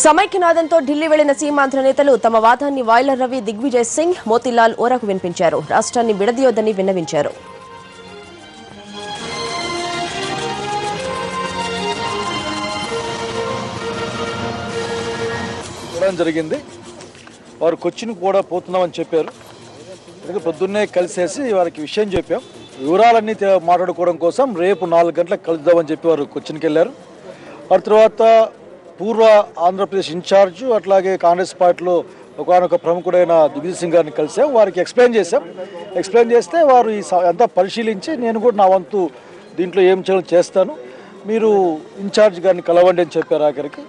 సమైక్యనాదంతో ఢిల్లీ వెళ్లిన సీమాంధ్ర నేతలు తమ వాదాన్ని వాయిల రవి, దిగ్విజయ్ సింగ్, మోతీలాల్ ఓరాకు వినిపించారు. రాష్ట్రాన్ని విడదీయొద్దని విన్నవించారు. జరిగింది వారు కొచ్చిన్ కూడా పోతున్నామని చెప్పారు. పొద్దున్నే కలిసేసి వారికి విషయం చెప్పాం. వివరాలన్నీ మాట్లాడుకోవడం కోసం రేపు 4 గంటలకు కలుద్దామని చెప్పి వారు కొచ్చిన్కి వెళ్ళారు. ఆ తర్వాత పూర్వ ఆంధ్రప్రదేశ్ ఇన్ఛార్జ్ అట్లాగే కాంగ్రెస్ పార్టీలో ఒకనొక ప్రముఖుడైన దిగ్విజయ్ సింగ్ గారిని కలిసాం. వారికి ఎక్స్ప్లెయిన్ చేస్తే వారు ఈ అంతా పరిశీలించి నేను కూడా నా వంతు దీంట్లో ఏం చేస్తాను, మీరు ఇన్ఛార్జ్ గారిని కలవండి అని చెప్పారు ఆఖరికి.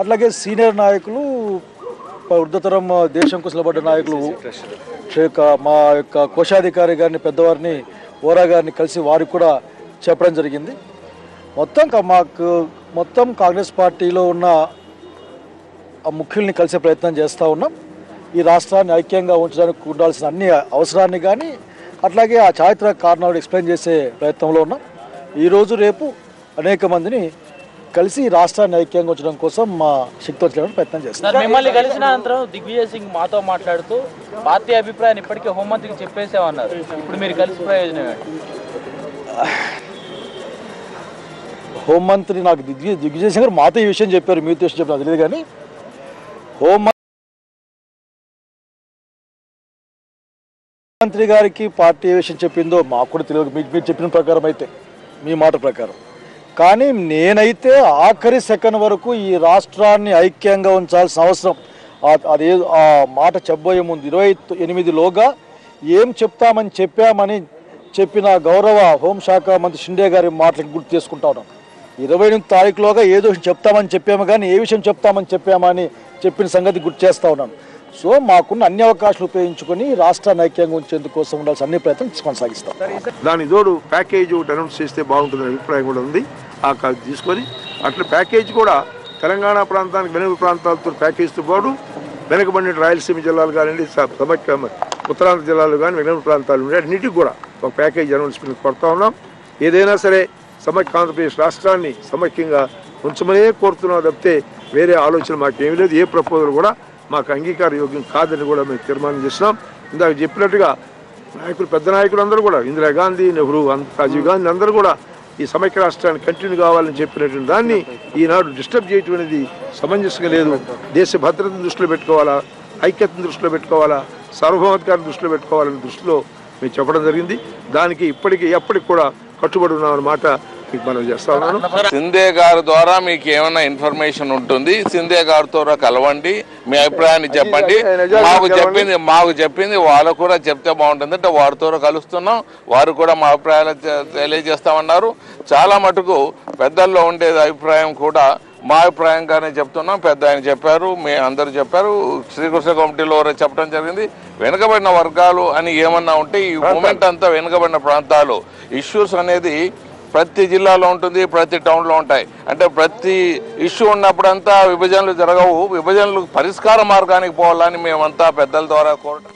అట్లాగే సీనియర్ నాయకులు, వృద్ధతరం దేశం కోసం నిలబడ్డ నాయకులు, మా యొక్క కోశాధికారి గారిని, పెద్దవారిని, ఓరా గారిని కలిసి వారికి కూడా చెప్పడం జరిగింది. మొత్తం కాంగ్రెస్ పార్టీలో ఉన్న ఆ ముఖ్యుల్ని కలిసే ప్రయత్నం చేస్తూ ఉన్నాం. ఈ రాష్ట్రాన్ని ఐక్యంగా ఉంచడానికి ఉండాల్సిన అన్ని అవసరాన్ని కానీ అట్లాగే ఆ చారిత్రక కారణాలు ఎక్స్ప్లెయిన్ చేసే ప్రయత్నంలో ఉన్నాం. ఈరోజు రేపు అనేక మందిని కలిసి రాష్ట్రాన్ని ఐక్యంగా ఉంచడం కోసం మా శక్తి వచ్చేటువంటి ప్రయత్నం చేస్తాం. మిమ్మల్ని కలిసిన అనంతరం దిగ్విజయ్ సింగ్ మాతో మాట్లాడుతూ పార్టీ అభిప్రాయాన్ని ఇప్పటికే హోంమంత్రికి చెప్పేసామన్నారు. ఇప్పుడు మీరు కలిసి ప్రయోజనం ఏంటి? హోంమంత్రి నాకు దిగ్విజయ్ సింగ్ గారు మాతో ఈ విషయం చెప్పారు, మీతో విషయం చెప్పారు తెలియదు. కానీ హోంమంత్రి గారికి పార్టీ ఏ విషయం చెప్పిందో మాకు కూడా తెలియదు. మీరు చెప్పిన ప్రకారం అయితే, మీ మాట ప్రకారం. కానీ నేనైతే ఆఖరి సెకండ్ వరకు ఈ రాష్ట్రాన్ని ఐక్యంగా ఉంచాల్సిన అవసరం, అదే ఆ మాట చెప్పబోయే ముందు 28లోగా ఏం చెప్పామని చెప్పిన గౌరవ హోంశాఖ మంత్రి షిండే గారి మాటలకు గుర్తు చేసుకుంటా ఉన్నాం. 28 తారీఖులోగా ఏదో చెప్పామని చెప్పాము, కానీ ఏ విషయం చెప్పామని చెప్పిన సంగతి గుర్తు చేస్తూ ఉన్నాను. సో మాకున్న అన్ని అవకాశాలు ఉపయోగించుకొని రాష్ట్రాన్ని ఐక్యంగా ఉంచేందుకోసం ఉండాల్సిన అన్ని ప్రయత్నం కొనసాగిస్తాం. దాని తోడు ప్యాకేజ్ ఒకటి అనౌన్స్ చేస్తే బాగుంటుందనే అభిప్రాయం కూడా ఉంది. ఆ కాదు తీసుకొని అట్లా ప్యాకేజ్ కూడా తెలంగాణ ప్రాంతానికి వెనుక ప్రాంతాలతో ప్యాకేజ్తో పాటు వెనుకబడిన రాయలసీమ జిల్లాలు కానివ్వండి, సమైక్య ఉత్తరాంధ్ర జిల్లాలు కానీ వెనుక ప్రాంతాలు ఉండే అన్నిటికి కూడా ఒక ప్యాకేజ్ అనౌన్స్మెంట్ కొడతా ఉన్నాం. ఏదైనా సరే సమైక్య ఆంధ్రప్రదేశ్ రాష్ట్రాన్ని సమైక్యంగా ఉంచమనే కోరుతున్నాం తప్పితే వేరే ఆలోచన మాకేమీ లేదు. ఏ ప్రపోజల్ కూడా మాకు అంగీకార యోగ్యం కాదని కూడా మేము తీర్మానం చేసినాం. ఇందాక చెప్పినట్టుగా పెద్ద నాయకులు అందరూ కూడా, ఇందిరాగాంధీ, నెహ్రూ, రాజీవ్ గాంధీ అందరూ కూడా ఈ సమైక్య రాష్ట్రాన్ని కంటిన్యూ కావాలని చెప్పినటువంటి దాన్ని ఈనాడు డిస్టర్బ్ చేయటం అనేది సమంజసంగా లేదు. దేశ భద్రతను దృష్టిలో పెట్టుకోవాలా, ఐక్యతను దృష్టిలో పెట్టుకోవాలా, సార్వభౌమాధికారాన్ని దృష్టిలో పెట్టుకోవాలనే దృష్టిలో మేము చెప్పడం జరిగింది. దానికి ఎప్పటికి కూడా కట్టుబడి ఉన్నామన్నమాట మీకు మనం చేస్తా ఉన్నాను. సింధే గారి ద్వారా మీకు ఏమైనా ఇన్ఫర్మేషన్ ఉంటుంది, సింధే గారితో కలవండి, మీ అభిప్రాయాన్ని చెప్పండి. మాకు చెప్పింది వాళ్ళకు కూడా చెప్తే బాగుంటుంది అంటే వారితో కలుస్తున్నాం. వారు కూడా మా అభిప్రాయాలు తెలియజేస్తామన్నారు. చాలా మటుకు పెద్దల్లో ఉండే అభిప్రాయం కూడా మా అభిప్రాయంగానే చెప్తున్నాం. పెద్ద ఆయన చెప్పారు, అందరూ చెప్పారు, శ్రీకృష్ణ కమిటీలో చెప్పడం జరిగింది. వెనుకబడిన వర్గాలు అని ఏమన్నా ఉంటే ఈ మూమెంట్ అంతా వెనుకబడిన ప్రాంతాలు ఇష్యూస్ అనేది ప్రతి జిల్లాలో ఉంటుంది, ప్రతి టౌన్లో ఉంటాయి. అంటే ప్రతి ఇష్యూ ఉన్నప్పుడంతా విభజనలు జరగవు. విభజనలు పరిష్కార మార్గానికి పోవాలని మేమంతా పెద్దల ద్వారా కోరటం.